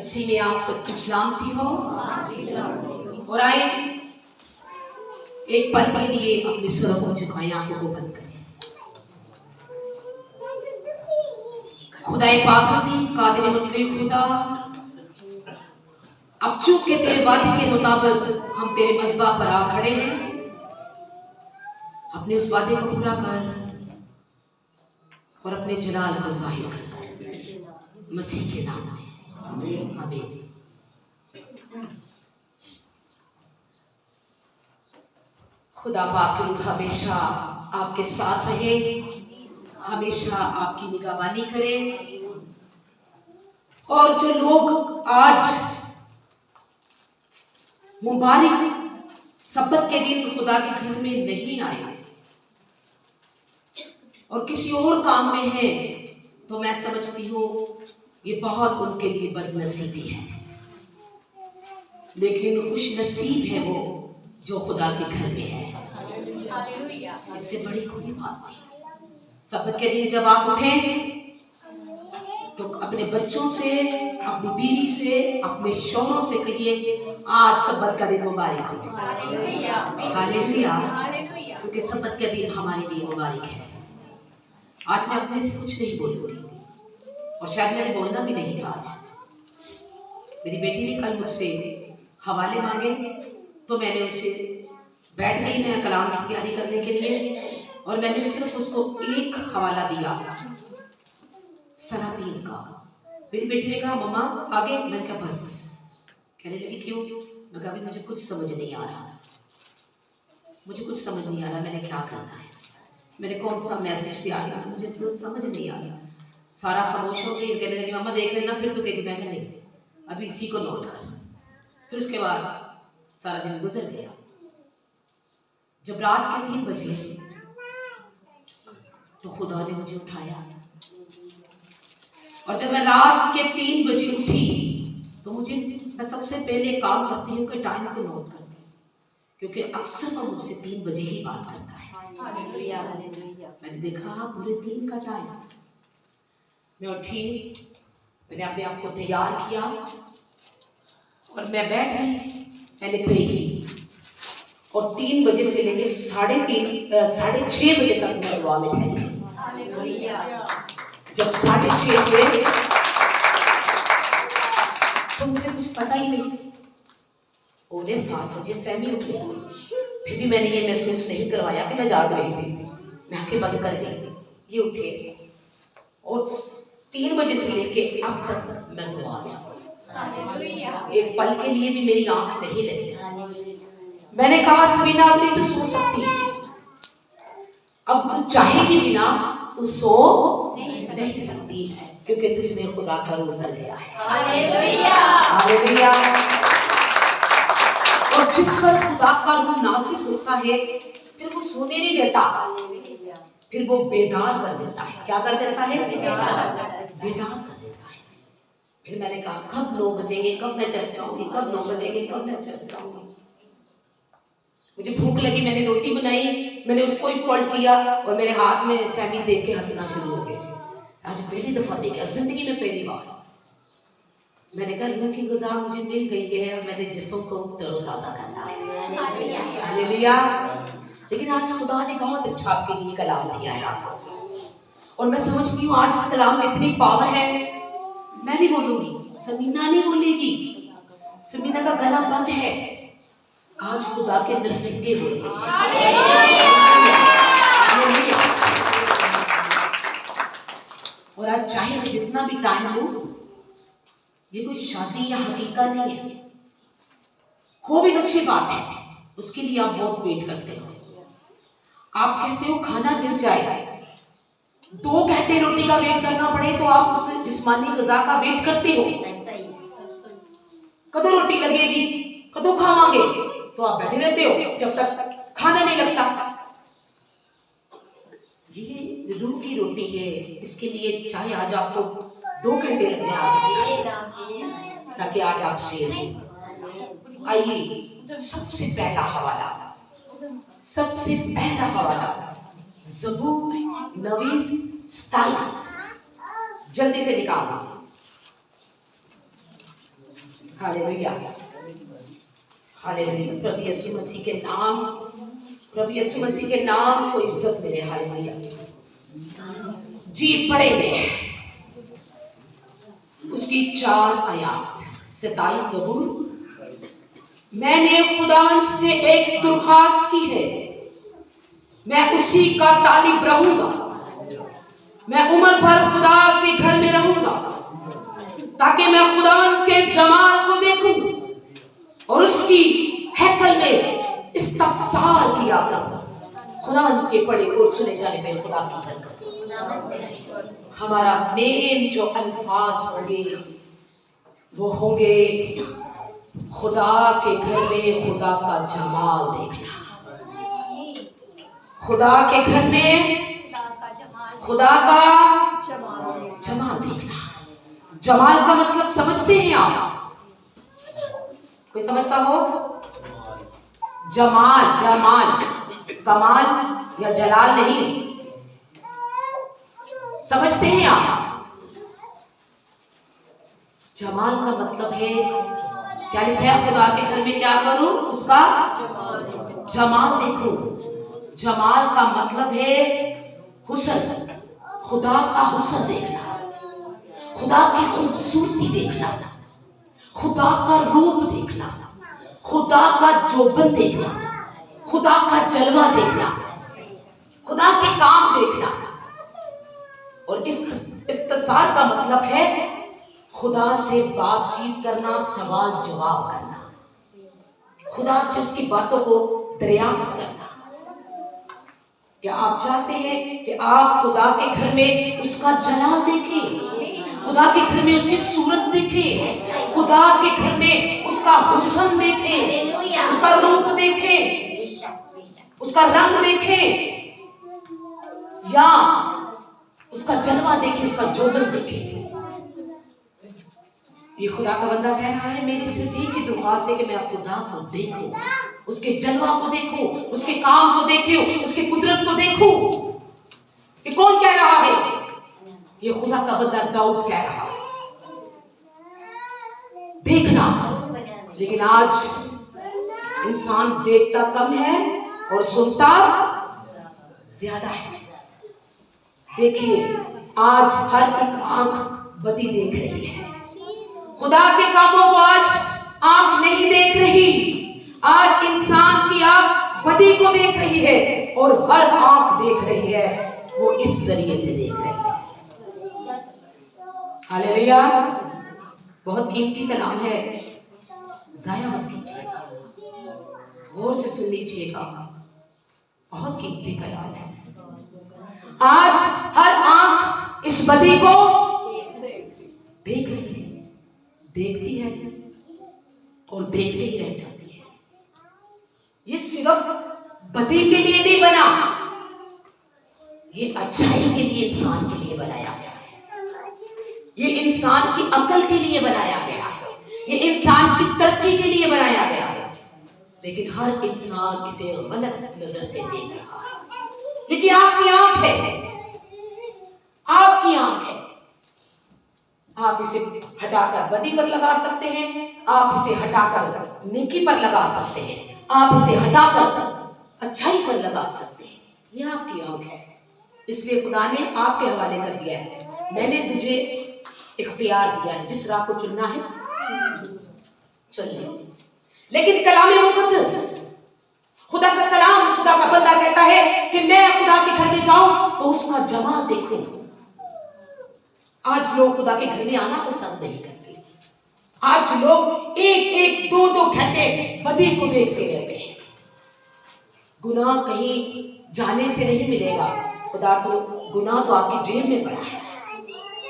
मसीह में आप सबकी सलामती हो। और आए एक पल के लिए अपने स्वरों को झुकाएं, आंखों को बंद करें। खुदाए पाक अज़ीम कादिर मुतलक खुदा, अब चूक के तेरे वादे के मुताबिक हम तेरे मज़बा पर आ खड़े हैं। अपने उस वादे को पूरा कर और अपने जलाल को ज़ाहिर कर, मसीह के नाम में आमीन आमीन। खुदा पाक रूह हमेशा आपके साथ रहे, हमेशा आपकी निगहबानी करे। और जो लोग आज मुबारक सब्बत के दिन खुदा के घर में नहीं आए और किसी और काम में है, तो मैं समझती हूँ ये बहुत उनके लिए बदनसीबी है। लेकिन खुश नसीब है वो जो खुदा के घर में है। इससे बड़ी कोई बात नहीं। सब्बत के दिन जब आप उठें तो अपने बच्चों से, अपनी बीवी से, अपने शौहरों से कहिए आज सब्बत का दिन मुबारक हो। हालेलुया, क्योंकि सब्बत का दिन हमारे लिए मुबारक है। आज मैं अपने से कुछ नहीं बोलूंगी और शायद मैंने बोलना भी नहीं था। आज मेरी बेटी ने कल मुझसे हवाले मांगे तो मैंने उसे बैठ गई मैं कलाम की तैयारी करने के लिए, और मैंने सिर्फ उसको एक हवाला दिया सलातीन का। मेरी बेटी ने कहा मम्मा आगे, मैंने कहा बस। कहने लगी क्यों? मैं कहा मुझे कुछ समझ नहीं आ रहा, मुझे कुछ समझ नहीं आ रहा मैंने क्या करना है, मैंने कौन सा मैसेज दिया, मुझे समझ नहीं आ रहा। सारा खामोश हो गई। कहने लगी मम्मा देख लेना, फिर तो कहेगी मैंने नहीं, अभी इसी को नोट कर। फिर उसके बाद सारा दिन गुजर गया। जब रात के 3 बजे तो खुदा ने मुझे उठाया, और जब मैं रात के 3 बजे उठी तो मैं सबसे पहले काम करती हूँ कि टाइम को नोट करती हूँ, क्योंकि अक्सर वो मुझसे 3 बजे ही बात करता है। मैंने देखा पूरे 3 का टाइम। मैं उठी, मैंने अपने आप को तैयार किया और मैं बैठ गई। मैंने प्रे की और 3 बजे से लेके 6:30 बजे तक मैं दुआ में ठहरी। जब 6:30 हुए तो मुझे कुछ पता ही नहीं। 7:45 बजे सैमी उठ गया। फिर भी मैंने ये महसूस नहीं करवाया कि मैं जाग रही थी। मैं आंखें बंद कर गई, ये उठे और 3 बजे से लेके अब तक मैं दुआ में। एक पल के लिए भी मेरी आंख नहीं लगी। मैंने कहा सबीना अब नहीं तो सो सकती, अब तू चाहेगी बिना तू सो नहीं सकती, क्योंकि तुझ में खुदा का रूह भर गया है। हालेलुया। और जिस पर खुदा का रूह नाज़िल होता है फिर वो सोने नहीं देता, फिर वो बेदार कर देता है। क्या कर देता है? बेदार कर देता है। फिर मैंने कहा कब 9 बजेंगे, कब मैं चर्च जाऊंगी, कब 9 बजेंगे, कब मैं चर्च जाऊंगी। मुझे भूख लगी, मैंने रोटी बनाई, मैंने उसको ही फोल्ड किया और मेरे हाथ में सैमी देख के हंसना शुरू हो गया। आज पहली दफा देखा जिंदगी में, पहली बार। मैंने कहा रूह की ग़िज़ा मुझे मिल गई है और मैंने जिस्म को तरोताज़ा करना है। हालेलुया। लेकिन आज खुदा ने बहुत अच्छा आपके लिए कलाम दिया है आपको, और मैं समझती हूँ आज इस कलाम में इतनी पावर है। मैं नहीं बोलूंगी, समीना नहीं बोलेगी, समीना का गला बंद है। आज खुदा के नरसिंगे बोलेंगे। और आज चाहे मैं जितना भी टाइम लूं, ये कोई शादी या हकीका नहीं है। हो भी अच्छी बात है, उसके लिए आप बहुत वेट करते हो। आप कहते हो खाना मिल जाए, 2 घंटे रोटी का वेट करना पड़े तो आप उस जिस्मानी ग़िज़ा का वेट करते हो। कदों रोटी लगेगी, कदों खावांगे, तो आप बैठे रहते हो जब तक खाना नहीं लगता। ये रूह की रोटी है, इसके लिए चाहे आज आपको 2 घंटे लग जाए आप इसे, ताकि आज आप शेर हो। आइए सबसे पहला हवाला ज़बूर 29:27 जल्दी से निकाल दीजिए। Hallelujah, hallelujah. प्रभु यीशु मसीह के नाम, प्रभु यीशु मसीह के नाम को इज्जत मिले। हालेलुया जी। पढ़े में उसकी 4 आयत 27 ज़बूर। मैंने खुदावंद से एक दरख्वास्त की है, मैं उसी का तालिब रहूंगा। मैं उम्र भर खुदा के घर में रहूंगा ताकि मैं खुदावंद के जमाल को देखूं और उसकी हैकल में इस्तफसार किया करूं। खुदावंद के पढ़े और सुने जाने में खुदा की बरकत। हमारा मेन जो अल्फाज होंगे वो होंगे खुदा के घर में खुदा का जमाल देखना। खुदा के घर में खुदा का जमाल देखना। जमाल का मतलब समझते हैं आप? कोई समझता हो? जमाल, जमाल कमाल या जलाल नहीं, समझते हैं आप? जमाल का मतलब है क्या लिखा है? खुदा के घर में क्या करूं? उसका जमाल देखूं। जमाल का मतलब है हुस्न, खुदा का हुस्न देखना, खुदा की खूबसूरती देखना, खुदा का रूप देखना, खुदा का जोबन देखना, खुदा का जलवा देखना, खुदा के काम देखना। और इफ्तिसार का मतलब है खुदा से बातचीत करना, सवाल जवाब करना, खुदा से उसकी बातों को दरियाफ्त करना। क्या आप चाहते हैं कि आप खुदा के घर में उसका जलाल देखें, खुदा के घर में उसकी सूरत देखें, खुदा के घर में उसका हुस्न देखें, उसका रूप देखें, उसका रंग देखें, या उसका जलवा देखें, उसका जोबन देखें? ये खुदा का बंदा कह रहा है मेरी सिर्फ एक ही दुआ है कि मैं खुदा को देखूं, उसके जलवा को देखूं, उसके काम को देखूं, उसके कुदरत को देखूं। ये कौन कह रहा है? ये खुदा का बंदा दाऊद कह रहा है, देखना। लेकिन आज इंसान देखता कम है और सुनता ज्यादा है। देखिए आज हर एक आंख बदी देख रही है, खुदा के कामों को आज आंख नहीं देख रही। आज इंसान की आंख बदी को देख रही है और हर आंख देख रही है वो इस जरिए से देख रही है। हालेलुया। बहुत कीमती कलाम है, जाया मत कीजिएगा, गौर से सुन लीजिएगा। बहुत कीमती कलाम है। आज हर आंख इस बदी को देख रही है, देखती है और देखते ही रह जाती है। ये सिर्फ बदी के लिए नहीं बना, ये अच्छाई के लिए इंसान के लिए बनाया गया है। ये इंसान की अकल के लिए बनाया गया है, ये इंसान की तरक्की के लिए बनाया गया है। लेकिन हर इंसान इसे गलत नजर से देख रहा है। क्योंकि आपकी आंख है, आपकी आंख है। आप इसे हटाकर बदी पर लगा सकते हैं, आप इसे हटाकर नेकी पर लगा सकते हैं, आप इसे हटाकर अच्छाई पर लगा सकते हैं। ये आपकी आंख है। इसलिए खुदा ने आपके हवाले कर दिया है, मैंने तुझे इख्तियार दिया है, जिस राह को चुनना है चुन ले। लेकिन कलाम मुक़द्दस, खुदा का कलाम, खुदा का बंदा कहता है कि मैं खुदा के घर में जाऊं तो उसका जमाल देखूं। आज लोग खुदा के घर में आना पसंद नहीं करते। आज लोग एक एक दो दो घंटे बदी को देखते रहते हैं। गुनाह कहीं जाने से नहीं मिलेगा, खुदा तो गुनाह तो आपकी जेब में पड़ा है,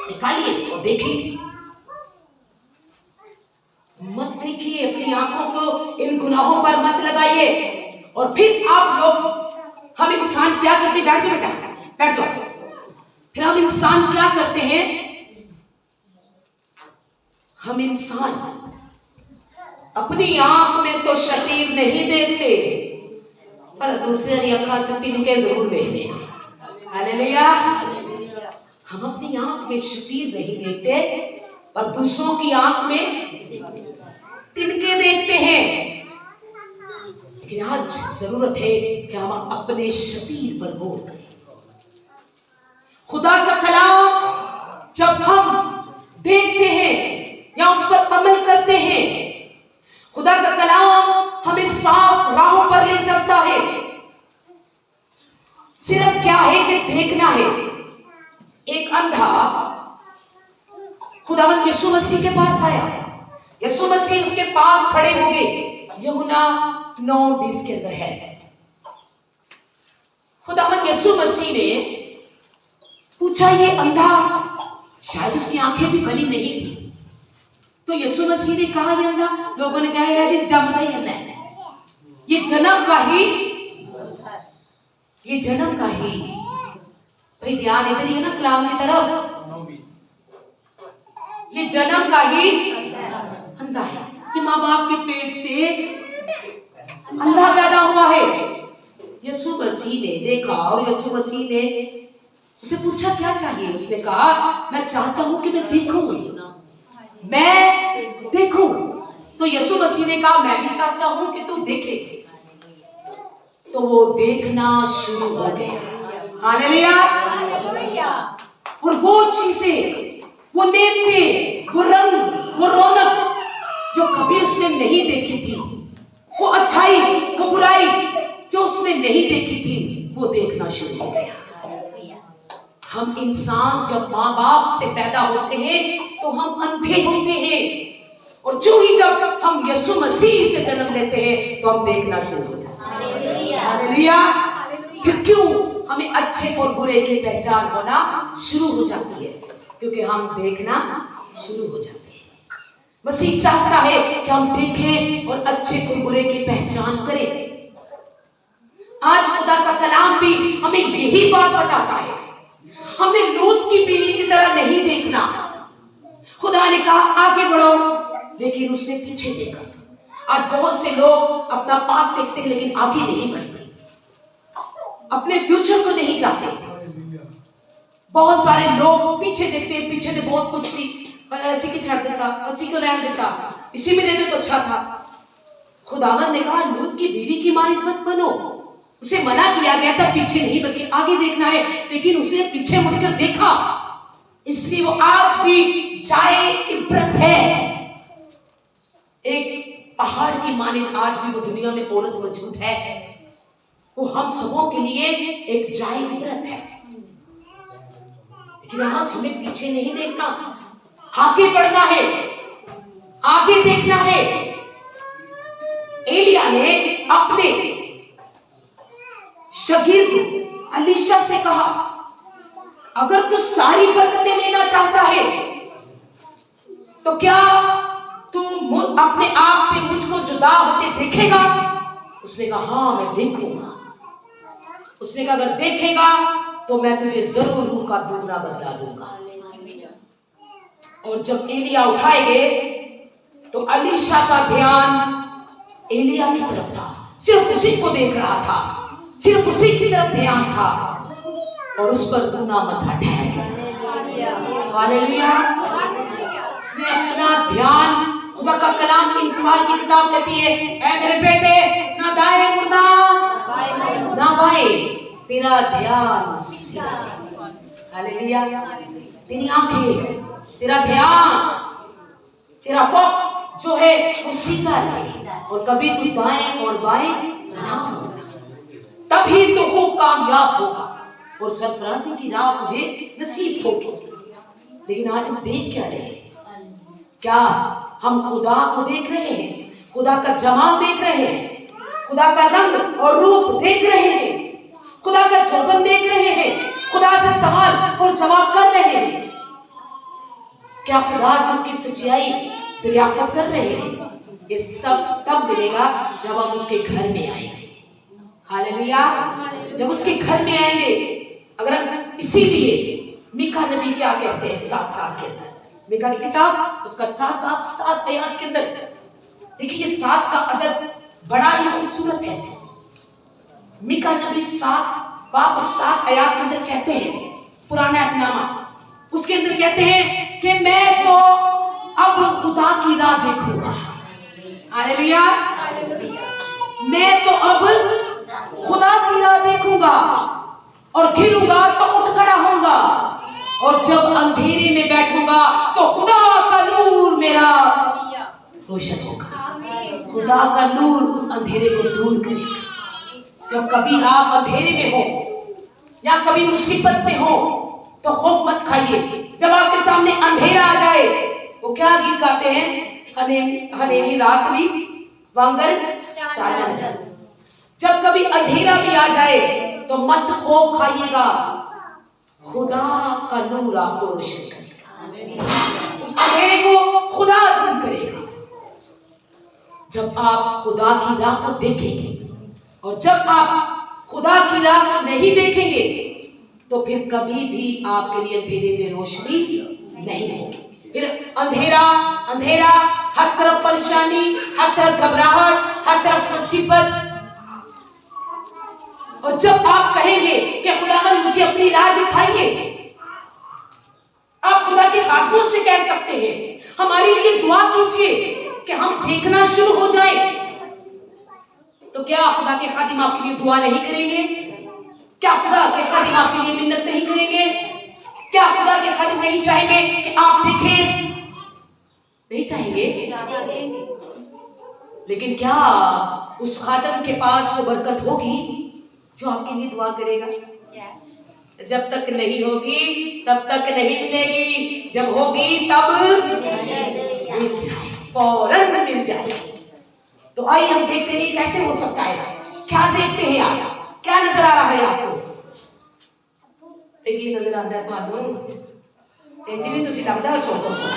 निकालिए और देखिए। मत देखिए, अपनी आंखों को इन गुनाहों पर मत लगाइए। और फिर आप लोग, हम इंसान क्या करते हैं? बैठ जाओ बेटा, बैठ जाओ। फिर हम इंसान क्या करते हैं? हम इंसान अपनी आंख में तो शतीर नहीं देखते, पर दूसरे की अखा चत्ती नुके जरूर देखते हैं। हालेलुया। हम अपनी आंख में शतीर नहीं देखते, पर दूसरों की आंख में तिनके देखते हैं, लेकिन आज जरूरत है कि हम अपने शरीर पर गौर करें। खुदा का कलाम जब हम देखते हैं या उस पर अमल करते हैं, खुदा का कलाम हमें साफ राहों पर ले चलता है। सिर्फ क्या है कि देखना है। एक अंधा खुदावंद यीशु मसीह के पास आया, यीशु मसीह उसके पास खड़े हो गए। यूहन्ना 9:20 के अंदर है। खुदावंद यीशु मसीह ने पूछा, ये अंधा, शायद उसकी आंखें भी बनी नहीं थी, तो यीशु मसीह ने कहा ये अंधा, लोगों ने कहा यार ये जन्मदा ही अंधा है, ये जन्म का ही, ये जन्म का ही। भाई ध्यान इधर ही है ना कलाम की तरफ। ये जन्म का ही अंधा है, कि माँ बाप के पेट से अंधा पैदा हुआ है। यीशु मसीह ने देखा और यीशु मसीह ने उसे पूछा क्या चाहिए। उसने कहा मैं चाहता हूं कि मैं देखूं, मैं देखूं। तो यीशु मसीह ने कहा मैं भी चाहता हूं कि तू देखे। तो वो देखना शुरू हो गया। हालेलुया। और वो चीजें, वो नेमते, वो रंग, वो रौनक जो कभी उसने नहीं देखी थी, वो अच्छाई, वो बुराई जो उसने नहीं देखी थी, वो देखना शुरू हो गया। हम इंसान जब माँ बाप से पैदा होते हैं तो हम अंधे होते हैं, और जो ही जब हम यीशु मसीह से जन्म लेते हैं तो हम देखना शुरू हो जाते हैं। हालेलुया। फिर क्यों हमें अच्छे और बुरे की पहचान होना शुरू हो जाती है? क्योंकि हम देखना शुरू हो जाते हैं। मसीह चाहता है कि हम देखें और अच्छे और बुरे की पहचान करें। आज खुदा का कलाम भी हमें यही बात बताता है। हमने लूत की बीवी की तरह नहीं देखना। खुदा ने कहा आगे बढ़ो, लेकिन उसने पीछे देखा। आज बहुत से लोग अपना पास देखते हैं लेकिन आगे नहीं बढ़ते, अपने फ्यूचर को नहीं चाहते। बहुत सारे लोग पीछे देखते हैं, पीछे से बहुत कुछ सी ऐसी की छाड़ देता, ऐसी को रहने देता, इसी में रहते तो अच्छा था। खुदावंद ने कहा लूत की बीवी की मानित मत बनो। उसे मना किया गया था पीछे नहीं बल्कि आगे देखना है, लेकिन उसने पीछे मुड़कर देखा, इसलिए वो आज भी जाए इब्रत है। एक पहाड़ की मानित आज भी वो दुनिया में औरत मौजूद है। वो हम सबों के लिए एक जाए इब्रत है। लेकिन आज हमें पीछे नहीं देखना, आगे बढ़ना है, आगे देखना है। एलिया ने अपने शागिर्द अलीशा से कहा अगर तू सारी बरकतें लेना चाहता है तो क्या तू अपने आप से मुझको जुदा होते देखेगा? उसने कहा हाँ मैं देखूंगा। उसने कहा अगर देखेगा तो मैं तुझे जरूर मुंह का दुगना बदला दूंगा। और जब एलिया उठाए गए तो अलीशा का ध्यान एलिया की तरफ था, सिर्फ उसी को देख रहा था, सिर्फ उसी की तरफ ध्यान था, और उस पर दूना मसा ठहर गया। हालेलुया। उसने अपना ध्यान, खुदा का कलाम इंसान की किताब कहती है ऐ मेरे बेटे ना दाएं मुड़ना ना बाएं, तेरा ध्यान सीधा। हालेलुया। तेरी आंखें, तेरा ध्यान, तेरा वक्त जो है वो सीधा रहे, और कभी तू दाएं और बाएं ना हो, तभी तो वो कामयाब होगा और सरफराजी की राह तुझे नसीब होगी। लेकिन आज हम देख क्या रहे हैं? क्या हम खुदा को देख रहे हैं? खुदा का जमाल देख रहे हैं? खुदा का रंग और रूप देख रहे हैं? खुदा का जोबन देख रहे हैं? खुदा से सवाल और जवाब कर रहे हैं? क्या खुदा से उसकी सच्चाई दरियाफ्त कर रहे हैं? ये सब तब मिलेगा जब हम उसके घर में आएंगे। हालेलुया। जब उसके घर में आएंगे। अगर इसीलिए मीका नबी क्या कहते हैं 7:7 के अंदर, मीका की किताब उसका 7 आयत के अंदर देखिए, ये 7 का अदद बड़ा ही खूबसूरत है। मीका नबी 7 आयत के अंदर कहते हैं, पुराना अहदनामा उसके अंदर कहते हैं कि मैं तो अब खुदा की राह देखूंगा। हालेलुया। मैं तो अब खुदा की राह देखूंगा और खिलूंगा तो उठ खड़ा होऊंगा, और जब अंधेरे में बैठूंगा तो खुदा का नूर मेरा रोशन होगा। खुदा का नूर उस अंधेरे को दूर करेगा। जब कभी आप अंधेरे में हो या कभी मुसीबत में हो तो खौफ मत खाइए। जब आपके सामने अंधेरा आ जाए, वो क्या गीत गाते हैं, हनेरी रात भी वांगर चानन। जब कभी अंधेरा भी आ जाए तो मत खौफ खाइएगा, खुदा का नूर आपको रोशन करेगा, उस अंधेरे को खुदा दूर करेगा। जब आप खुदा की राह को देखेंगे और जब आप खुदा की राह को नहीं देखेंगे तो फिर कभी भी आपके लिए अंधेरे में रोशनी नहीं होगी। फिर अंधेरा अंधेरा, हर तरफ परेशानी, हर तरफ घबराहट, हर तरफ मुसीबत। और जब आप कहेंगे कि खुदावंद मुझे अपनी राह दिखाइए, आप खुदा के खादमों से कह सकते हैं हमारे लिए दुआ कीजिए कि हम देखना शुरू हो जाए। तो क्या खुदा के खादिम आपके लिए दुआ नहीं करेंगे? क्या खुदा के खादिम आपके लिए मिन्नत नहीं करेंगे? क्या खुदा के खादिम नहीं चाहेंगे कि आप देखें? नहीं चाहेंगे? लेकिन क्या उस खादिम के पास वो बरकत होगी जो आपके लिए दुआ करेगा? जब तक नहीं होगी तब तक नहीं मिलेगी, जब होगी तब मिल जाए, फौरन मिल जाए। तो आइए हम देखते हैं कैसे हो सकता है। क्या देखते हैं आप? क्या नजर आ रहा है आपको? देखिए नजर आता है ਤੁਹਾਨੂੰ नहीं तुसी लगता है छोटो सा।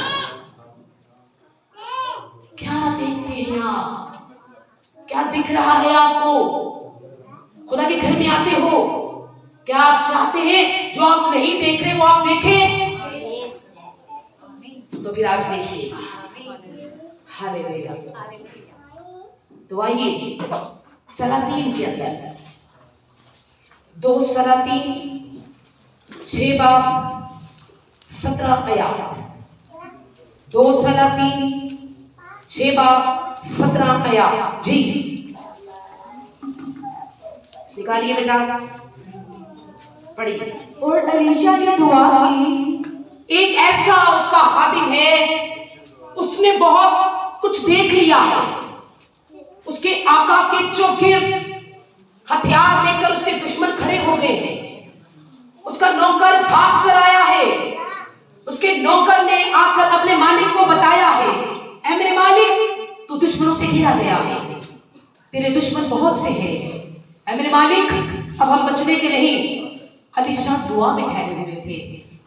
क्या देखते हैं आप? क्या दिख रहा है आपको? खुदा के घर में आते हो, क्या आप चाहते हैं जो आप नहीं देख रहे वो आप देखें? तो फिर आज देखिएगा। हालेलुया। तो आइए सलातीन के अंदर 2 सलातीन 6 बाब 17 आयत। 2 सलातीन 6 बाब 17 आयत। जी निकालिए बेटा, पढ़िए। और एलीशा ने दुआ की। एक ऐसा उसका खादिम है, उसने बहुत कुछ देख लिया है। उसके आका के चौकिर हथियार लेकर उसके दुश्मन खड़े हो गए हैं। उसका नौकर भाग कर आया है। उसके नौकर ने आकर अपने मालिक को बताया है, ऐ मेरे मालिक तू दुश्मनों से घिरा गया है, तेरे दुश्मन बहुत से हैं, ऐ मेरे मालिक अब हम बचने के नहीं। एलीशा दुआ में ठहरे हुए थे।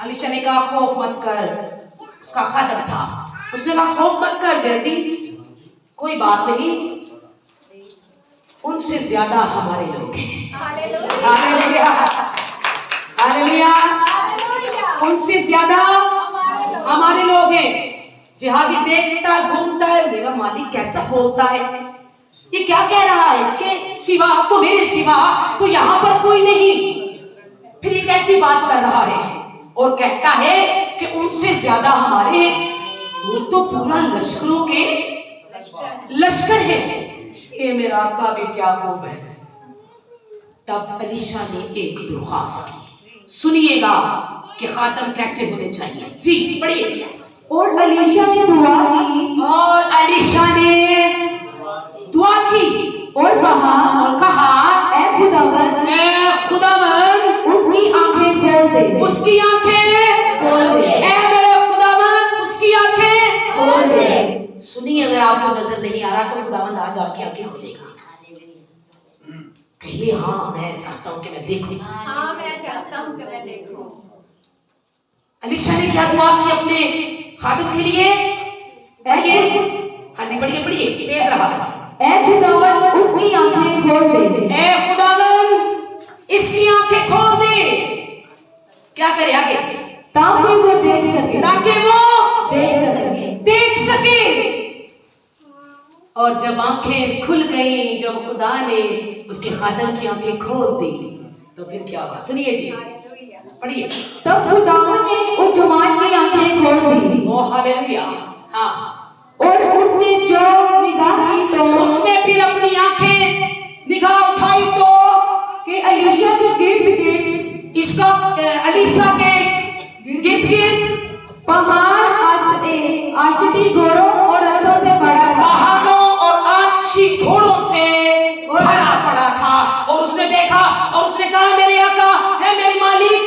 एलीशा ने कहा खौफ मत कर। उसका खादम था, उसने कहा खौफ मत कर जैसी, कोई बात नहीं, उनसे ज्यादा हमारे लोग हैं। Hallelujah hallelujah. उनसे ज्यादा हमारे लोग हैं। जिहाजी देखता घूमता है, मेरा मालिक कैसा बोलता है, ये क्या कह रहा है, इसके सिवा तो मेरे सिवा तो यहाँ पर कोई नहीं। फिर ये कैसी बात कर रहा है? और कहता है कि उनसे ज्यादा हमारे, वो तो पूरा लश्करों के लश्कर है। ये मेरा आका भी क्या खूब है। तब एलीशा ने एक दरख्वास्त की, सुनिएगा कि खातम कैसे होने चाहिए। जी पढ़िए। और एलीशा ने दुआ की। और एलीशा ने दुआ की और कहा ऐ खुदावंद उसकी आंखें खोल दे। उसकी आंखें खोल दे। ऐ मेरे खुदावंद उसकी आंखें खोल दे। सुनिए, अगर आपको नजर नहीं आ रहा तो खुदावंद आज आपकी आंखें खोलेगा। कहिए हाँ मैं चाहता हूँ कि मैं देखूं। हाँ मैं चाहता हूँ कि मैं देखूं। एलीशा ने क्या दुआ की अपने खादिम के लिए? हाँ जी पढ़िए पढ़िए, तेज रहा। ऐ खुदावंद उसकी आंखें खोल दे। ऐ खुदावंद इसकी आंखें खोल दे। क्या करे आगे? ताकि वो देख सके। ताकि वो देख सके। और जब आंखें खुल गई, जब खुदा ने उसके खादिम की आंखें खोल दी, तो फिर क्या हुआ? सुनिए जी पढ़िए। तब खुदावंद ने उस जवान की आंखें खोल दी। ओ हालेलुया। हाँ। और उसने जो निगाह की तो उसने फिर अपनी आंखें निगाह उठाई तो कि अलीशा के गिर्द गिर्द इसका अलीशा के गिर्द गिर्द पहाड़ आशिकी घोड़ों और रथों से भरा था। पहाड़ों और आछी घोड़ों से भरा पड़ा था। और उसने देखा और उसने कहा मेरे आका है मेरे मालिक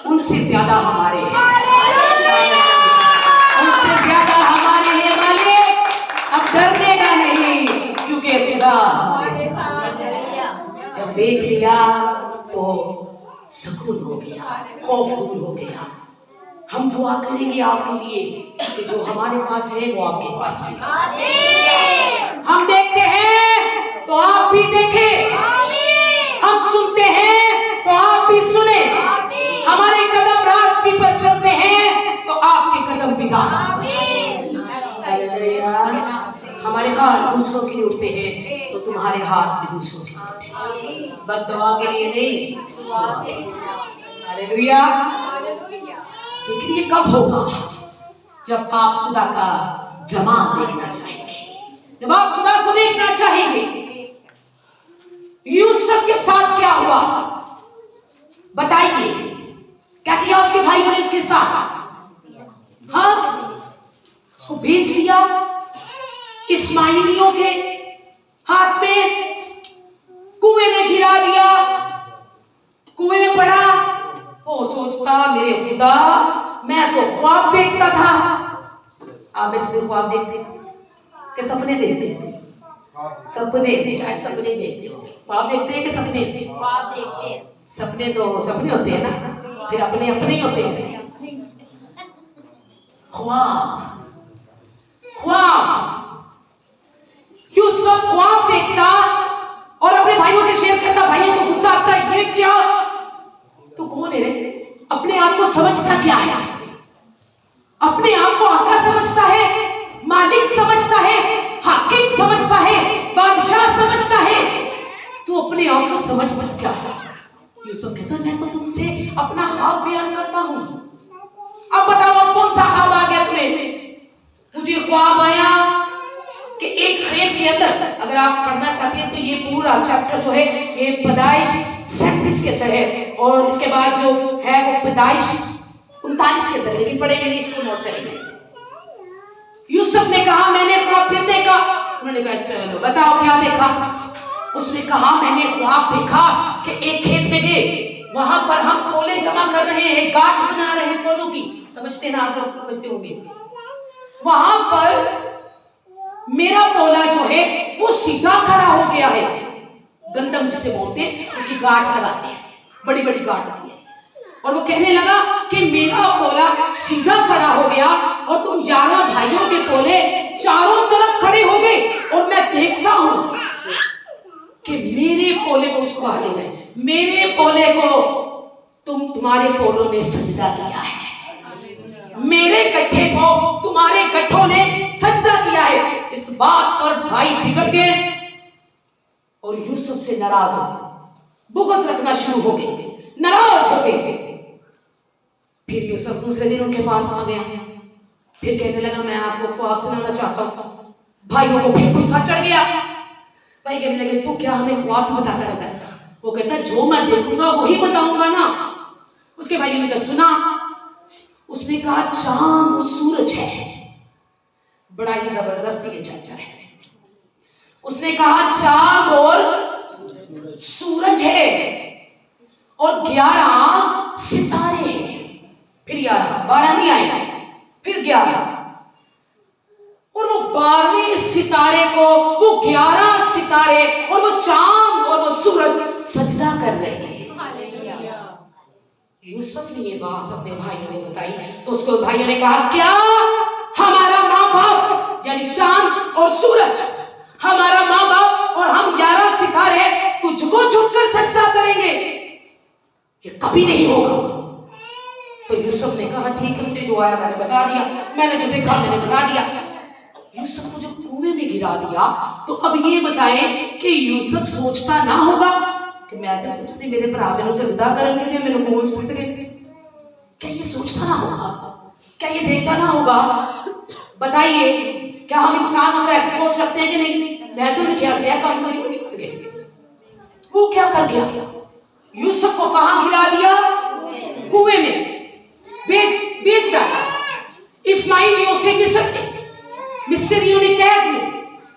उनसे ज्यादा हमारे हैं, उनसे ज्यादा हमारे हैं मालिक, अब डरने का नहीं क्योंकि खुदा जब देख लिया तो सुकून हो गया, खौफ दूर हो गया। हम दुआ करेंगे आपके लिए कि जो हमारे पास है वो आपके पास भी। हम देखते हैं तो आप भी देखें, हम सुनते हैं तो आप भी सुने, हमारे कदम रास्ते पर चलते हैं तो आपके कदम भी रास्ते पर चलते हैं। हमारे हाथ दूसरों के लिए उठते हैं तो तुम्हारे हाथ भी दूसरों के लिए उठे, बद्दुआ के लिए नहीं। हालेलुया। लेकिन ये कब होगा? जब आप खुदा का जमाल देखना चाहेंगे, जब आप खुदा को देखना चाहेंगे। यूसुफ के साथ क्या हुआ बताइए? क्या किया उसके भाइयों ने उसके साथ? हाँ, उसको बेच दिया इस्माइलियों के हाथ में, कुएं में गिरा दिया, कुएं में पड़ा। वो सोचता मेरे खुदा मैं तो ख्वाब देखता था। आप इसमें ख्वाब देखते कि सपने देखते हैं? सपने, शायद सपने देखते होंगे। ख्वाब देखते हैं कि सपने? ख्वाब देखते हैं। सपने तो सपने होते हैं ना, फिर अपने अपने ही होते हैं। ख्वाब, ख्वाब। यूसुफ ख्वाब देखता और अपने भाइयों से शेयर करता, भाइयों को गुस्सा आता, ये क्या? तो कौन है? अपने आप को समझता क्या है? अपने आप को आका समझता है, मालिक समझता है, हाकिम समझता है, बादशाह समझता है। तो अपने आप को समझता क्या है? यूसुफ कहता मैं तो तुमसे अपना ख्वाब बयान करता हूं। अब बताओ अब कौन सा ख्वाब आ गया तुम्हें? मुझे ख्वाब आया कि एक खेत के अंदर, अगर आप पढ़ना चाहते हैं तो ये पूरा चैप्टर जो है ये पैदाइश 37 के अंदर है और इसके बाद जो है वो पैदाइश 39 के अंदर, लेकिन पढ़ेंगे नहीं, इसको नोट करेंगे। यूसुफ ने कहा मैंने ख्वाब फिर देखा। उन्होंने कहा चलो बताओ क्या देखा? उसने कहा मैंने ख्वाब देखा कि एक खेत में गए, वहां पर हम पोले जमा कर रहे हैं, गांठ बना रहे हैं पोलों की, समझते ना आप लोग? समझते होंगे। वहां पर मेरा पोला जो है वो सीधा खड़ा हो गया है, गंदम जिसे बोलते हैं, उसकी गांठ लगाते हैं, बड़ी बड़ी गांठ आती है। और वो कहने लगा कि मेरा पोला सीधा खड़ा हो गया और तुम 11 भाइयों के पोले चारों तरफ खड़े हो गए और मैं देखता हूं कि मेरे पोले को, उसको बाहर ले जाए, मेरे पोले को तुम्हारे पोलों ने सजदा किया है, मेरे गड्ढे को तुम्हारे गड्ढों ने सजदा किया है। इस बात पर भाई बिगड़ गए और यूसुफ से नाराज हो गए, बुग़्ज़ रखना शुरू हो गए, नाराज हो गए। फिर यूसुफ दूसरे दिन उनके पास आ गया, फिर कहने लगा मैं आपको ख्वाब सुनाना चाहता हूँ। भाइयों को फिर गुस्सा चढ़ गया। भाई कहने लगे तू क्या हमें ख्वाब बताता रहता है? वो कहता जो मैं देखूंगा वही बताऊंगा ना। उसके भाइयों ने कहा सुना। उसने कहा चांद और सूरज है। बड़ा ही जबरदस्त ये चैप्टर है। उसने कहा चांद और सूरज है और 11 सितारे हैं। फिर 11, 12 नहीं आए, फिर 11। और वो 12वें सितारे को, वो 11 सितारे और वो चांद और वो सूरज सजदा कर रहे हैं। यूसुफ ने ये बात अपने भाइयों ने बताई तो उसको भाइयों ने कहा क्या हमारा माँ बाप यानी चांद और सूरज, हमारा माँ बाप और हम 11 सितारे तुझको झुककर सजदा करेंगे? ये कभी नहीं होगा। तो यूसुफ ने कहा ठीक है, मुझे जो आया मैंने बता दिया, मैंने जो देखा मैंने बता दिया। यूसुफ को जब कुएं में गिरा दिया तो अब ये बताएं कि यूसुफ सोचता ना होगा कि मैं तो सोचती मेरे भरा मैंने सजदा करने के लिए मैंने कौन सुट गए। क्या ये सोचता ना होगा? क्या ये देखता ना होगा? बताइए क्या हम इंसान होकर ऐसे सोच रखते हैं कि नहीं मैं तो क्या से काम करूंगी, कर गए। वो क्या कर गया, यूसुफ को कहां गिरा दिया, कुएं में बेच डाला। इस्माइलियों से मिस्रियों ने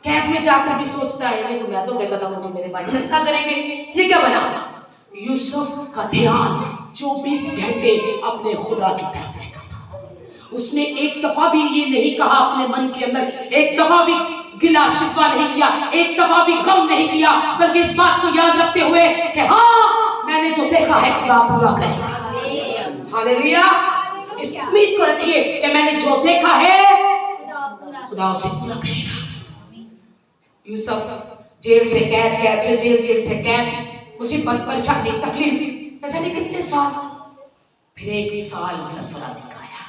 कैद में जाकर भी सोचता है तो मैं तो कहता था मुझे मेरे भाई सजदा करेंगे, ये क्या बना। यूसुफ का ध्यान 24 घंटे अपने खुदा की तरफ रहता था। उसने एक दफा भी ये नहीं कहा अपने मन के अंदर, एक दफा भी गिला शिकवा नहीं किया, एक दफा भी गम नहीं किया, बल्कि इस बात को याद रखते हुए कि हाँ मैंने जो देखा है खुदा पूरा करेगा। हालेलुया। इस उम्मीद को रखिए कि मैंने जो देखा है खुदा उसे पूरा करेगा। यूसुफ जेल से कैद, मुसीबत, परेशानी, तकलीफ, न जाने कितने साल, फिर एक साल सरफराजी का आया।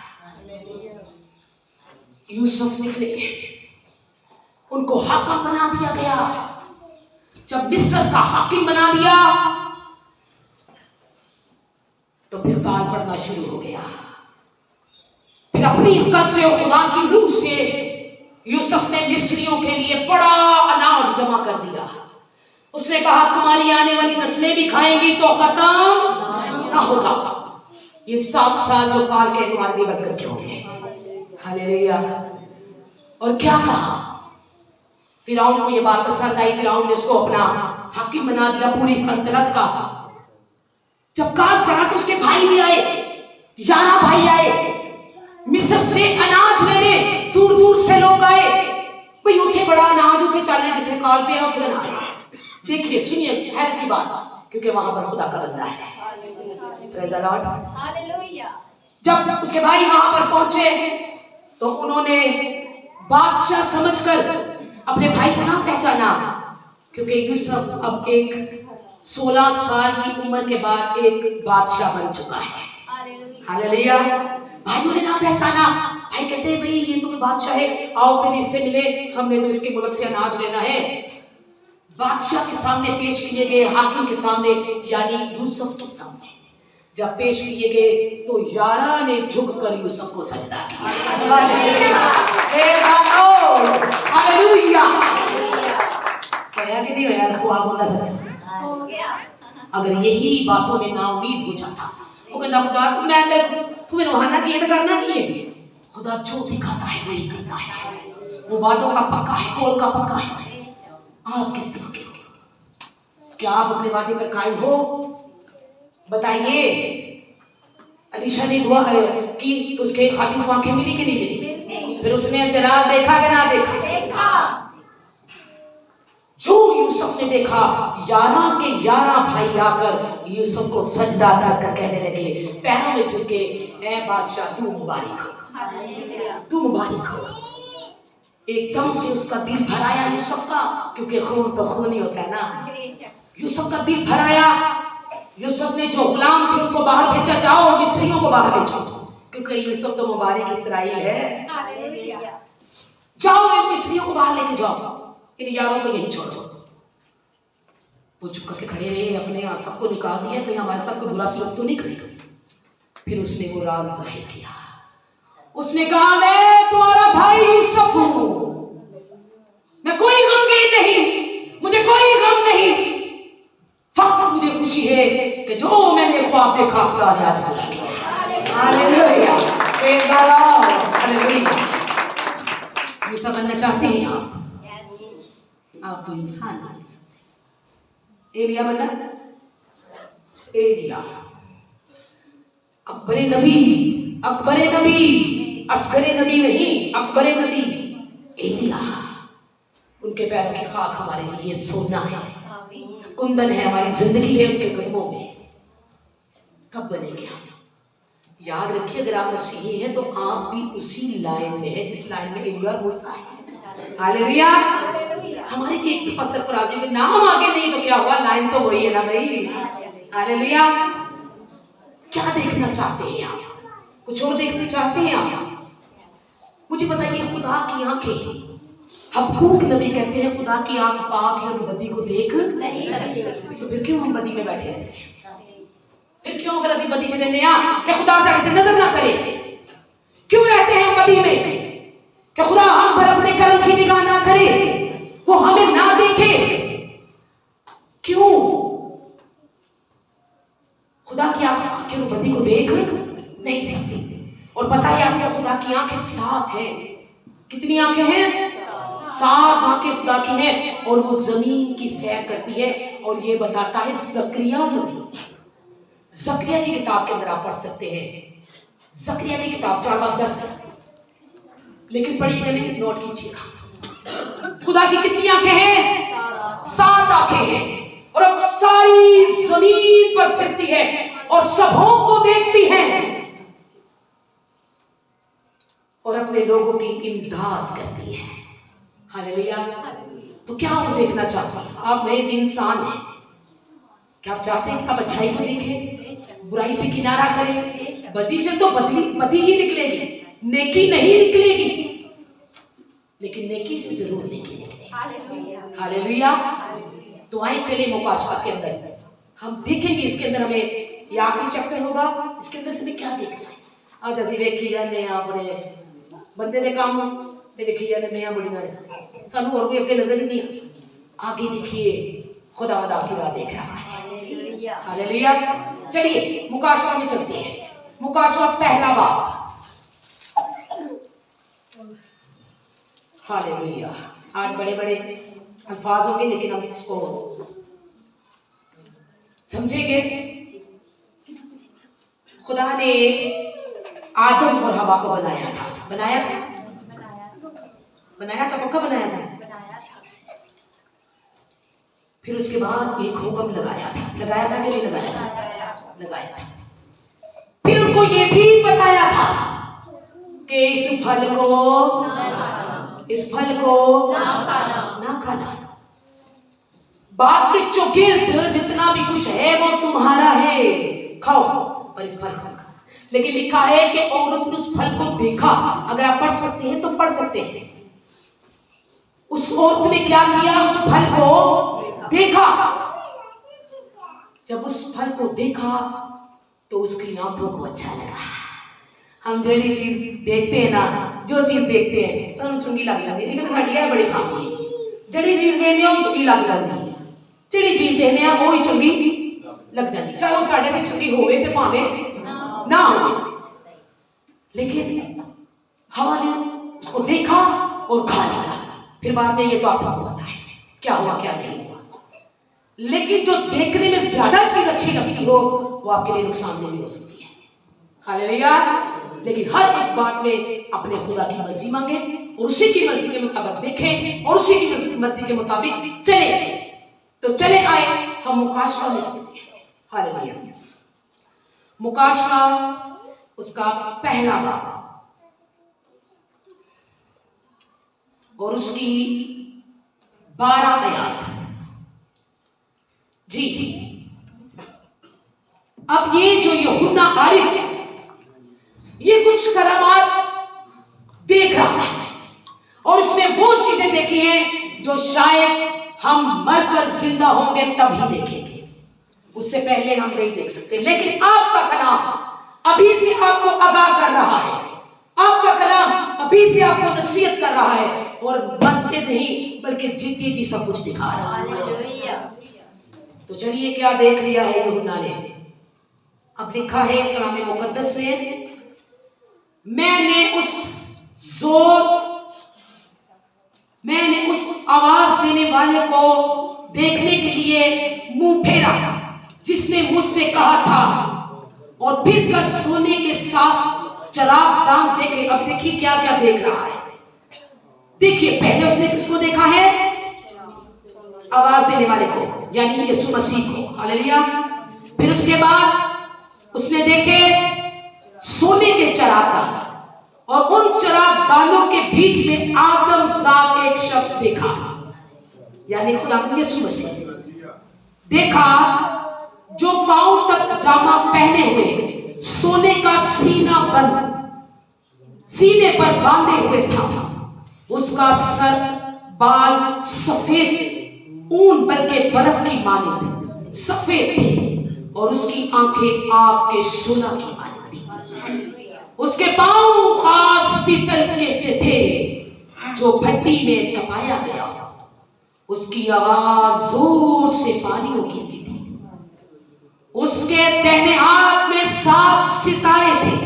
यूसुफ निकले, उनको हाकिम बना दिया गया। जब मिस्र का हाकिम बना दिया तो फिर बाल पड़ना शुरू हो गया। फिर अपनी अक्ल से और खुदा की रूह से यूसुफ ने मिस्रियों के लिए बड़ा अनाज जमा कर दिया। उसने कहा तुम्हारी आने वाली नस्लें भी खाएंगी तो खत्म ना होगा। ये 7 साल जो काल के तुम्हारे लिए बरकत के होंगे। हालेलुया। और क्या कहा, फिरौन को ये बात पसंद आई, फिरौन ने उसको अपना हाकिम बना दिया पूरी सल्तनत का। जब काल पड़ा तो उसके भाई भी आए, 11 भाई आए मिस्र से अनाज लेने, दूर दूर से लोग आए। भाई उठे बड़ा अनाज उठे चाले जिथे काल पे उठे अनाज। देखिए सुनिए हैरत की बात, क्योंकि वहां पर खुदा का बंदा है। Praise the Lord. हालेलुया। जब उसके भाई वहां पर पहुंचे तो उन्होंने बादशाह समझकर अपने भाई को ना पहचाना, क्योंकि यूसुफ अब एक 16 साल की उम्र के बाद एक बादशाह बन चुका है। हालेलुया। भाइयों ने ना पहचाना। भाई कहते हैं भाई ये तो कोई बादशाह है, आओ फिर इससे मिले, हमने तो इसके मुल्क से अनाज लेना है। बादशाह के सामने पेश किए गए, हाकिम के सामने यानी यूसुफ के सामने जब पेश किए गए तो 11 ने झुककर यूसुफ को सजदा किया। हालेलुया। होया कि नहीं होया, ख्वाब होता सच हो गया। अगर यही बातों में नाउमीद हो जाता, वो कहता खुदा तुम्हें वहाना किए तो करना किए। खुदा जो दिखाता है वही करता है, वो वादों का पक्का है, कौल का पक्का है। आप किस तरह के हो, क्या आप अपने वादे पर कायम हो? बताइए। अलीशा ने दुआ की तो उसके खादिम को आंखें मिली कि नहीं मिली? फिर उसने जलाल देखा कि ना देखा? जो यूसुफ ने देखा, 11 के 11 भाई आकर यूसुफ को सजदा कर कहने लगे, पैरों में झुके, ऐ बादशाह तू मुबारक हो, तू मुबारक हो। एकदम से उसका दिल भर आया यूसुफ का, क्योंकि खून तो खून ही होता है ना। यूसुफ का दिल भर आया। यूसुफ ने जो गुलाम थे उनको बाहर भेजा, जाओ मिस्रियों को बाहर ले जाओ, क्योंकि यूसुफ तो मुबारक इस्राएल है। जाओ इन मिस्रियों को बाहर लेके जाओ, इन यारों को यही छोड़ो। वो चुप करके खड़े रहे, अपने आसब को निकाल दिया कहीं हमारे साथ कोई बुरा सलूक तो नहीं करेगा। फिर उसने वो राज जाहिर किया। उसने कहा मैं तुम्हारा भाई यूसुफ हूं, मैं कोई गमगीन नहीं, मुझे कोई गम नहीं, फकत मुझे खुशी है कि जो मैंने ख्वाब देखा खुदा ने आज पूरा किया। Hallelujah. Praise the Lord. Hallelujah. Yusuf बनना चाहते हैं आप तो इंसान नहीं बन सकते। एलिया बना, एलिया अकबरे नबी, असगरे नबी नहीं, अकबरे नबी एलिया। उनके पैरों की खाक हमारे लिए सोना है, कुंदन है, हमारी जिंदगी है उनके कदमों में। कब बनेंगे हम? याद रखिए अगर आप मसीही हैं तो आप भी उसी लाइन में है जिस लाइन में एलिया और मूसा है। हालेलुया। हमारे एक दफा सरफराजी में नाम आगे नहीं तो क्या हुआ, लाइन तो वही है ना भाई। हालेलुया। क्या देखना चाहते हैं आप? कुछ और देखना चाहते हैं आप? मुझे बताइए, खुदा की आंखें, हबक्कूक नबी कहते हैं खुदा की आंख पाक है और बदी को देख नहीं सकती। तो फिर क्यों हम बदी में बैठे रहते हैं? फिर क्यों फिर असि बदी चले कि खुदा साढ़े नजर ना करे? क्यों रहते हैं हम बदी में कि खुदा हम पर अपने कर्म वो हमें ना देखे। क्यों? खुदा की आंखें रुपति को देख नहीं सकती। और पता है आपको, खुदा की आंखें 7 है। कितनी आंखें हैं? 7 आंखें खुदा की हैं। और वो जमीन की सैर करती है। और ये बताता है जकरिया नबी, जकरिया की किताब के अंदर आप पढ़ सकते हैं। जकरिया की किताब 4-10 है, लेकिन पढ़िए मैंने, नोट कीजिएगा। खुदा की कितनी आंखें हैं? 7 आंखें हैं। और अब सारी जमीन पर फिरती है और सबों को देखती है और अपने लोगों की इमदाद करती है। हालेलुया। तो क्या आप देखना चाहते हैं? आप महज इंसान हैं। क्या आप चाहते हैं कि आप अच्छाई को देखें, बुराई से किनारा करें? बदी से तो बदी ही निकलेगी, नेकी नहीं निकलेगी, लेकिन नेकी से जरूर नेकी निकलेगी। हालेलुया। तो आइए चले मुकाशवा के अंदर, हम देखेंगे इसके अंदर हमें, ये आखिरी चैप्टर होगा, इसके अंदर से हमें क्या देखना है। आज असी वेखी जाने अपने बंदे दे काम ते वेखी जाने मैं बुढ़ियां ने, सानू और कोई अगे नजर ही नहीं आगे देखिए, खुदा की राह देख रहा है। हालेलुया। चलिए मुकाशवा में चलते हैं। मुकाशवा पहला बाब। हालेलुया। आज बड़े बड़े अल्फाज होंगे, लेकिन हम इसको समझेंगे। खुदा ने आदम और हवा को बनाया था, बनाया था पक्का बनाया था। फिर उसके बाद एक हुक्म लगाया था कि नहीं लगाया था। फिर उनको ये भी बताया था कि इस फल को ना खाना। बाग के चौगिर्द जितना भी कुछ है वो तुम्हारा है, खाओ, पर इस फल को खा। लेकिन लिखा है कि औरत ने उस फल को देखा। अगर आप पढ़ सकते हैं तो पढ़ सकते हैं। उस औरत ने क्या किया? उस फल को देखा। जब उस फल को देखा तो उसकी आंखों को अच्छा लगा। हम जो चीज देखते हैं ना, जो चीज देखते हैं सब चंगी लग जाती है। साड़ी है बड़ी खाम हुई, जड़ी चीज देखने वो चंगी लग जाती है, जड़ी चीज देखने वो ही चंगी लग जाती, चाहे वो साढ़े से चंगी होवे ते भावे ना हो। लेकिन हवा ने उसको देखा और खा लिया। फिर बाद में ये तो आप सबको पता है क्या हुआ क्या नहीं हुआ। लेकिन जो देखने में ज्यादा चीज अच्छी लगती हो वो आपके लिए नुकसानदेह भी हो सकती है। हालेलुया। लेकिन हर एक बात में अपने खुदा की मर्जी मांगे और उसी की मर्जी के मुताबिक देखें और उसी की मर्जी के मुताबिक चले। तो चले आए हम मुकाशवा में चलते हैं। हालेलुया। मुकाशवा उसका पहला बाब और उसकी 12 आयत। जी, अब ये जो यूहन्ना आरिफ है ये कुछ करामात देख रहा है और उसने वो चीजें देखी हैं जो शायद हम मरकर जिंदा होंगे तभी देखेंगे, उससे पहले हम नहीं देख सकते। लेकिन आपका कलाम अभी से आपको आगाह कर रहा है, आपका कलाम अभी से आपको नसीहत कर रहा है और मरते नहीं बल्कि जीते जी सब कुछ दिखा रहा है। तो चलिए क्या देख लिया है यूहन्ना ने? अब लिखा है कलाम मुकद्दस में, मैंने उस आवाज देने वाले को देखने के लिए मुंह फेरा जिसने मुझसे कहा था और फिर कर सोने के साथ चराग दान देखे। अब देखिए क्या क्या देख रहा है। देखिए पहले उसने किसको देखा है? आवाज देने वाले को, यानी यीशु मसीह को। हालेलुया। फिर उसके बाद उसने देखे सोने के चराग दान और उन चराग दानों के बीच में आदम सा एक शख्स देखा, यानी खुदा यीशु मसीह देखा जो पांव तक जामा पहने हुए सोने का सीने पर बांधे हुए था। उसका सर बाल सफेद ऊन बल्कि बर्फ की मानिंद सफेद थे और उसकी आंखें आग के सोना की मानिंद थी। उसके पांव खास पीतल के से थे जो भट्टी में तपाया गया उसकी आवाज जोर से पानियों की सी थी। उसके दाहिने हाथ में 7 सितारे थे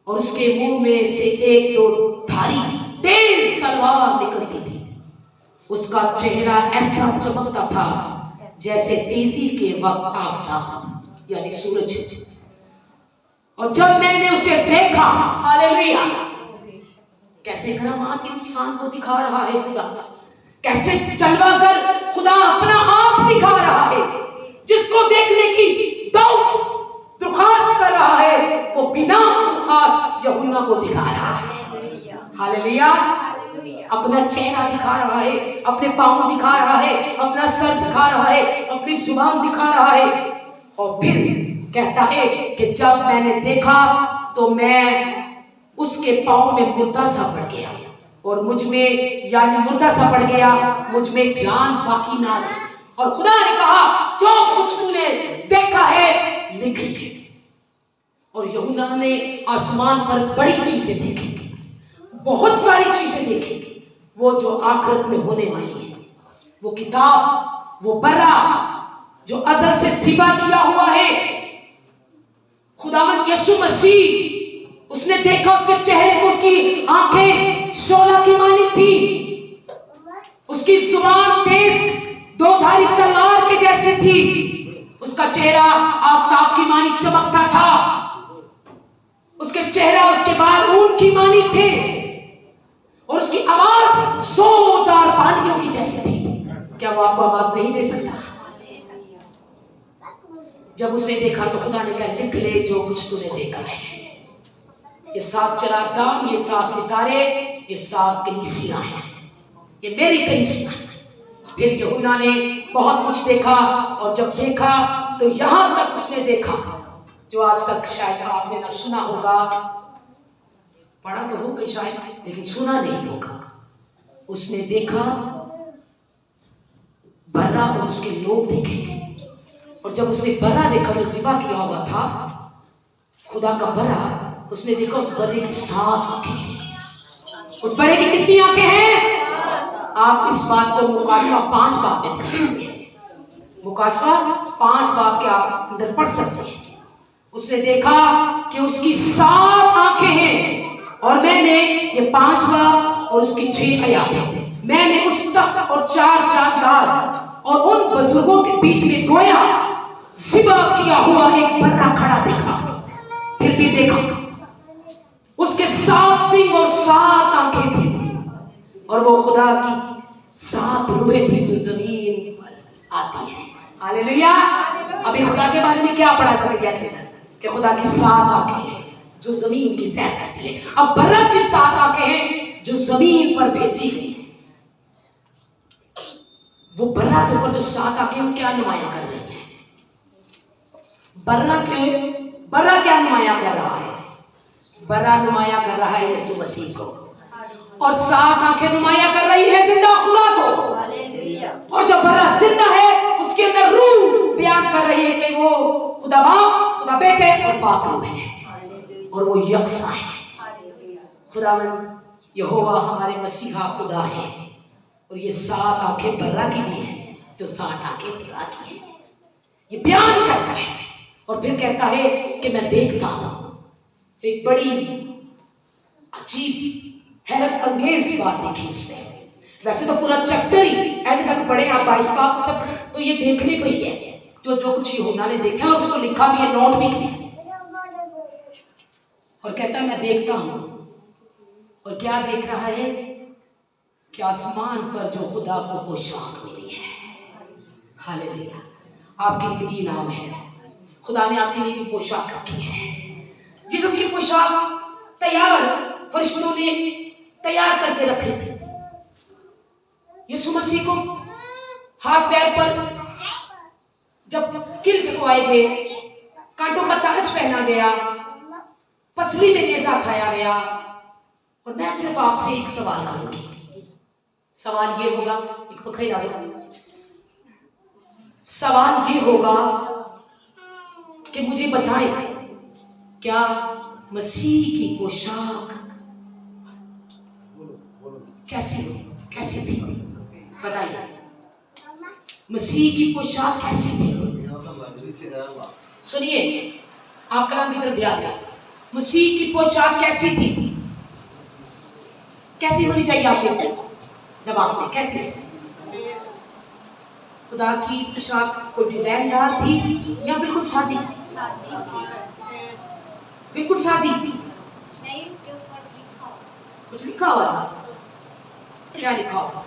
और उसके मुंह में से एक दो धारी तेज तलवार निकलती थी। उसका चेहरा ऐसा चमकता था जैसे तेजी के वक्त आफताब यानी सूरज। और जब मैंने उसे देखा, हालेलुया, कैसे करमात इंसान को दिखा रहा है खुदा, कैसे जलवा कर खुदा अपना आप दिखा रहा है। जिसको देखने की दरख्वास्त कर रहा है वो बिना दरख्वास्त यूहन्ना को दिखा रहा है। हालेलुया। अपना चेहरा दिखा रहा है, अपने पांव दिखा रहा है, अपना सर दिखा रहा है, अपनी जुबान दिखा रहा है। और फिर कहता है कि जब मैंने देखा तो मैं उसके पांव में मुर्दा सा पड़ गया और मुझ में यानी मुर्दा सा पड़ गया, मुझ में जान बाकी ना रही। और खुदा ने कहा जो कुछ तूने देखा है लिख ले। और यूहन्ना ने आसमान पर बड़ी चीजें देखी, बहुत सारी चीजें देखी, वो जो आखिरत में होने वाली है। वो किताब, वो बर्रा जो अज़ल से सिबा किया हुआ है, खुदावंद यीशु मसीह, उसने देखा उसके चेहरे को, उसकी आंखें शोला की मानिक थी, उसकी जुबान तेज 2 धारी तलवार के जैसे थी, उसका चेहरा आफताब की मानिक चमकता था, उसके चेहरा उसके बाल ऊन की मानिक थे और उसकी आवाज जोरदार पानियों की जैसी थी। क्या वो आपको आवाज नहीं दे सकता? जब उसने देखा तो खुदा ने कहा लिख ले जो कुछ तूने देखा है। ये 7 चरागाह, ये 7 सितारे, ये 7 कलीसियां हैं, ये मेरी कलीसियां हैं। फिर यूहन्ना ने बहुत कुछ देखा और जब देखा तो यहां तक उसने देखा जो आज तक शायद आपने ना सुना होगा, पढ़ा तो होगा शायद लेकिन सुना नहीं होगा। उसने देखा बर्रा और उसके लोग देखे। और जब उसने बर्रा देखा जो ज़िबा किया हुआ था, खुदा का बर्रा, तो उसने देखा उस बर्रे की 7 आंखें। उस बर्रे की कितनी आंखें हैं? आप इस बात को मुकाशवा 5 बाब में पढ़ सकते हैं। मुकाशवा 5 बाब के आप अंदर पढ़ सकते हैं। उसने देखा कि उसकी 7 आंखें हैं और मैंने ये 5 बाब और उसकी 6 आयतें, मैंने उस तख्त और 4 चांददार और उन बुजुर्गों के बीच में गोया ज़िबा किया हुआ एक बर्रा खड़ा देखा। फिर भी देखा उसके 7 सिंग और 7 आंखें थी और वो खुदा की 7 रूहें थी जो जमीन पर आती है। हालेलुया। अभी खुदा के बारे में क्या पढ़ा सकते हैं कि खुदा की 7 आंखें हैं जो जमीन की सैर करती है। अब बर्रा की 7 आंखें हैं जो जमीन पर भेजी गई है। वो बर्रा के ऊपर जो 7 आंखें वो क्या नुमाया कर रही है? बर्रा क्या नुमाया कर रहा है? बर्रा नुमाया कर रहा है यीशु मसीह को और 7 आंखें नुमाया कर रही है जिंदा खुदा को। और जो बर्रा जिंदा है उसके अंदर रूह बयान कर रही है कि वो खुदा बाप, खुदा बेटे और पाक रूह है और वो यकसा है। खुदावंद यहोवा हमारे मसीहा खुदा है और ये 7 आंखें बर्रा की भी है जो 7 आंखें खुदा की है। ये बयान करता है और फिर कहता है कि मैं देखता हूं। एक बड़ी अजीब हैरत अंगेज बात देखी उसने। वैसे तो पूरा चैप्टर ही एंड तक पढ़े आप 22 बाब तक, तो ये देखने को ही है जो कुछ यूहन्ना ने देखा और उसको लिखा भी है, नोट भी किया। और कहता है मैं देखता हूं। और क्या देख रहा है कि आसमान पर जो खुदा को पोशाक मिली है। हालेलुया। आपके लिए भी इनाम है, खुदा ने आपके लिए भी पोशाक रखी है। जीसस की पोशाक तैयार फरिश्तों ने तैयार करके रखे थे। यीशु मसीह को हाथ पैर पर जब किल चकवाए गए, कांटों का ताज पहना गया, पसली में नेजा खाया गया। और मैं सिर्फ आपसे एक सवाल करूंगी। सवाल ये होगा, एक पखई ला दो। सवाल ये होगा कि मुझे बताएं क्या मसीह की पोशाक कैसी थी? बताइए। मसीह की पोशाक कैसी थी? सुनिए, आप कलाम की तरफ ध्यान दें। मसीह की पोशाक कैसी थी? कैसी होनी चाहिए आपके दिमाग में? कैसी है? खुदा की पोशाक कोई डिजाइनदार थी या बिल्कुल सादी? बिल्कुल सादी। नहीं, उसके ऊपर लिखा हुआ। कुछ लिखा हुआ था? क्या लिखा हुआ?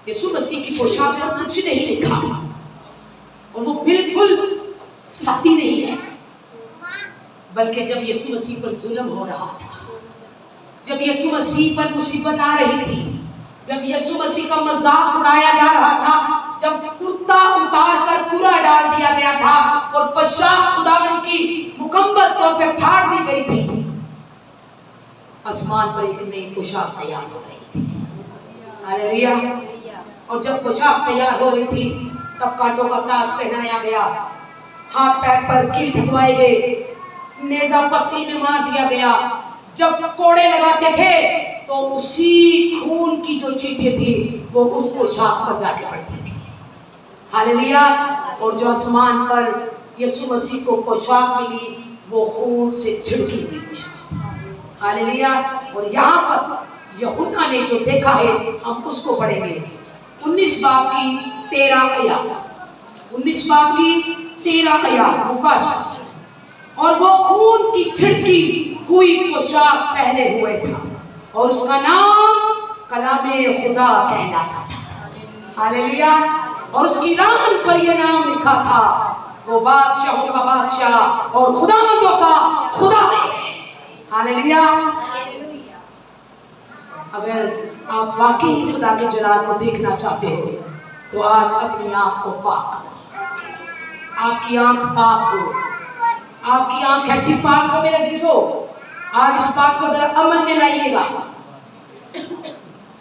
यीशु मसीह की पोशाक पर कुछ नहीं लिखा और वो बिल्कुल सादी नहीं है, बल्कि जब यीशु मसीह पर जुल्म हो रहा था, जब यीशु मसीह पर मुसीबत आ रही थी, जब यीशु मसीह का मजाक उड़ाया जा रहा था, जब कुर्ता उतार कर कुरा डाल दिया गया था और पोशाक खुदावंद की मुकम्मल तौर पे फाड़ दी गई थी, आसमान पर एक नई पोशाक तैयार हो रही थी। हालेलुया। और जब पोशाक तैयार हो रही थी तब कांटों का ताज पहनाया गया, हाथ पैर पर कील ठुकवाए गए, नेजा पसीने में मार दिया गया। जब कोड़े लगाते थे तो उसी खून की जो चींटियां थी वो उस पोशाक पर जाके पड़ती थी। हालेलुया। और जो आसमान पर यीशु मसीह को पोशाक मिली वो खून से छिड़की हुई पोशाक। हालेलुया। और यहाँ पर यूहन्ना ने जो देखा है हम उसको पढ़ेंगे। 19 बाब की 13 आयत, 19 बाब की 13 आयत लूका। और वो खून की छिड़की हुई पोशाक पहने हुए था और उसका नाम कलामे खुदा कहलाता था। हालेलुया। और उसकी रान पर यह नाम लिखा था, वो बादशाहों का बादशाह और खुदावंदों का खुदा है। हालेलुया। अगर आप वाकई खुदा के जलाल को देखना चाहते हो तो आज अपनी आंख को पाक करो। आपकी आंख पाक हो। आपकी आंख ऐसी पाक हो मेरे अजीजों, आज इस बात को जरा अमल में लाइएगा।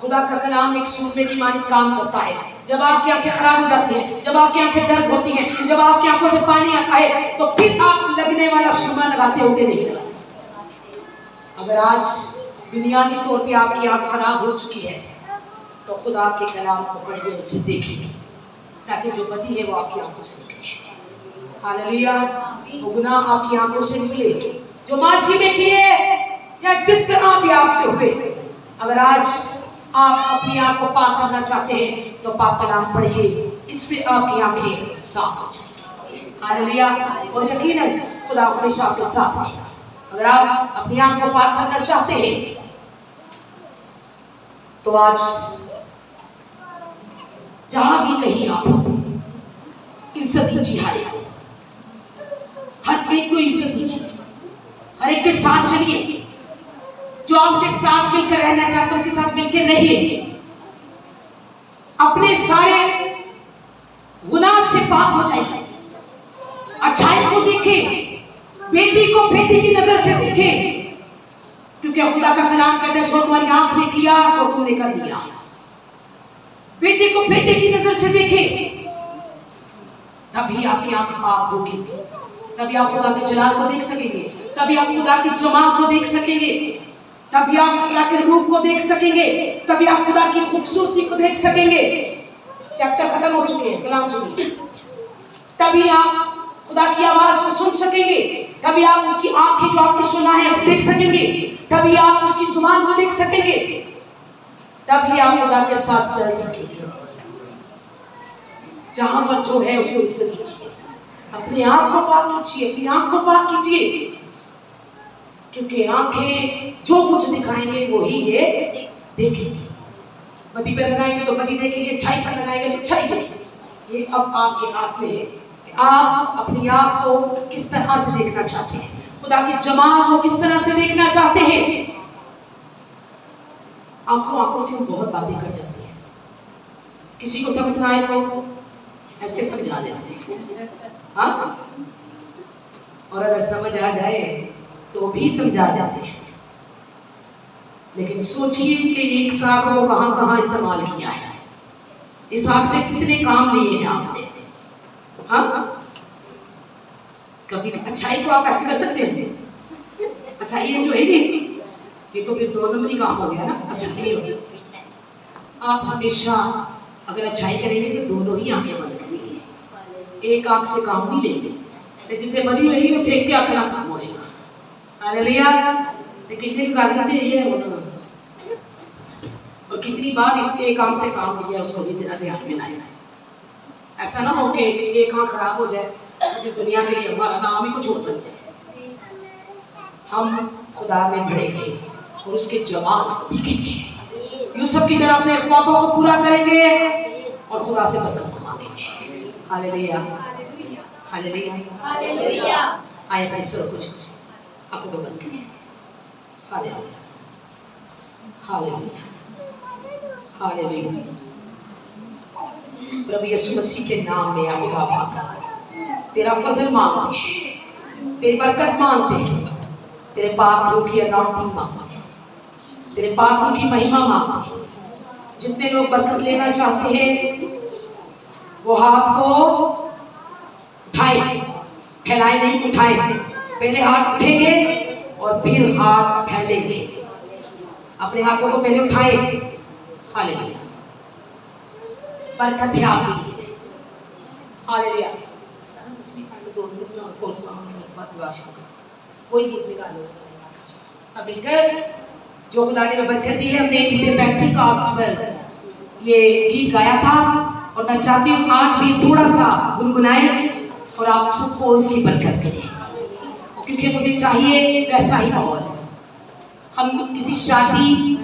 खुदा का कलाम एक सूरमे की मानी काम करता है। जब आपकी आंखें खराब हो जाती हैं, जब आपकी आंखें दर्द होती हैं, जब आपकी आंखों से पानी आता है, तो फिर आप लगने वाला सुरमा लगाते होंगे नहीं लगाते। अगर आज दुनियावी तौर पे आपकी आंख खराब हो चुकी है तो खुदा के कलाम को पढ़िए, उसे देखिए, ताकि जो बदी है वो आपकी आंखों से निकले। हालेलुया। वो गुनाह आपकी आंखों से निकले जो मासी में किए या जिस तरह भी आपसे हुए। अगर आज आप अपनी आंख को पाक करना चाहते हैं तो पाक कलाम पढ़िए, इससे आपकी आंखें साफ हो जाएंगी। हालेलुया। और यकीनन खुदा हमेशा आपके साथ रहेगा। अगर आप अपनी आंख को पाक करना चाहते हैं तो आज जहां भी कहीं आप इज्जत दीजिए, हर एक को इज्जत दीजिए, हर एक के साथ चलिए। जो आपके साथ मिलकर रहना चाहते उसके साथ मिलकर रहिए। अपने सारे गुनाह से पाक हो जाइए। अच्छाई को देखें, बेटी को बेटी की नजर से देखें, क्योंकि खुदा का कलाम कहता है जो तुम्हारी आंख ने किया सो तुमने कर दिया। बेटी को बेटे की नजर से देखें, तभी आपकी आंख पाक होगी, तभी आप खुदा के जलाल को देख सकेंगे, तभी आप खुदा की जमात को देख सकेंगे, तभी आप खुदा के रूप को देख सकेंगे, तभी आप खुदा की खूबसूरती को देख सकेंगे। चैप्टर खत्म हो चुके हैं, कलाम सुनिए। तभी आप खुदा की आवाज को सुन सकेंगे, तभी आप उसकी आंखें जो आपकी सुना है उसे देख सकेंगे, तभी आप उसकी जुबान को देख सकेंगे, तभी आप खुदा के साथ चल सकेंगे। जहां पर जो है उसको इज्जत दीजिए, अपने आप को पाक कीजिए, अपनी आंख को पाक कीजिए, क्योंकि आंखें जो कुछ दिखाएंगे वही ये देखेंगे। बदी पर लगाएंगे तो बदी देखेंगे, छाई पर लगाएंगे तो छाई देखेंगे। ये अब आपके हाथ में है कि आप अपनी आप को किस तरह से देखना चाहते हैं, खुदा के जमाल को किस तरह से देखना चाहते हैं। आंखों से वो बहुत बातें कर जाते हैं, किसी को समझ ना आए तो ऐसे समझा देते हैं, हाँ, और अगर समझ आ जाए तो भी समझा देते हैं। लेकिन सोचिए कि एक साग को कहां कहां इस्तेमाल किया है, इस आग से कितने काम लिए हैं आपने, हाँ। कभी अच्छाई को आप ऐसे कर सकते हैं, अच्छाई जो है ये तो फिर 2 नंबरी काम हो गया ना, अच्छा नहीं हो। आप हमेशा अगर अच्छाई करेंगे तो दोनों ही आंखें बंद करेंगे, एक आंख से काम नहीं लेंगे। तो जितने बनी रही हो थे क्या अखना काम होएगा। हालेलुया। तो कितने कर देते ये और कितनी बार इस एक आंख से काम लिया उसको भी तेरा ध्यान में लाए। ऐसा ना हो कि एक आंख खराब हो जाए तो दुनिया के लिए हमारा नाम ही कुछ और बन जाए। हम खुदा में बढ़ेंगे और उसके जमाल को देखेंगे, यूसुफ की तरह अपने ख्वाबों को पूरा करेंगे और खुदा से बरकत को मांगेंगे। Hallelujah hallelujah hallelujah. आए अपने सुर कुछ आंखों को बंद करें। Hallelujah hallelujah hallelujah. प्रभु यीशु मसीह के नाम में खुदा पाक तेरा फजल मांगते हैं, तेरी बरकत मांगते हैं, तेरे पाक रूह की अनॉइंटिंग मांगते हैं, तेरे पाक रूह की महिमा मांगते हैं। जितने लोग बरकत लेना चाहते हैं वो हाथ को उठाए, फैलाए नहीं, उठाए। पहले हाथ उठेंगे और फिर हाथ फैलेंगे। अपने हाथों को पहले उठाए। हालेलुया। बरकत है आपके लिए। हालेलुया। सारा उसमें कांड 2 मिनट में और कोर्स मांगने के बाद विवाह होगा। कोई गीत निकालो सब मिलकर जो खुदा ने बरकत दी है। हमने इतने पेंटिकॉस्ट पर ये गीत गाया था और मैं चाहती हूँ आज भी थोड़ा सा गुनगुनाए और आप सबको इसकी बरकत करें, क्योंकि मुझे चाहिए वैसा ही माहौल। हम किसी शादी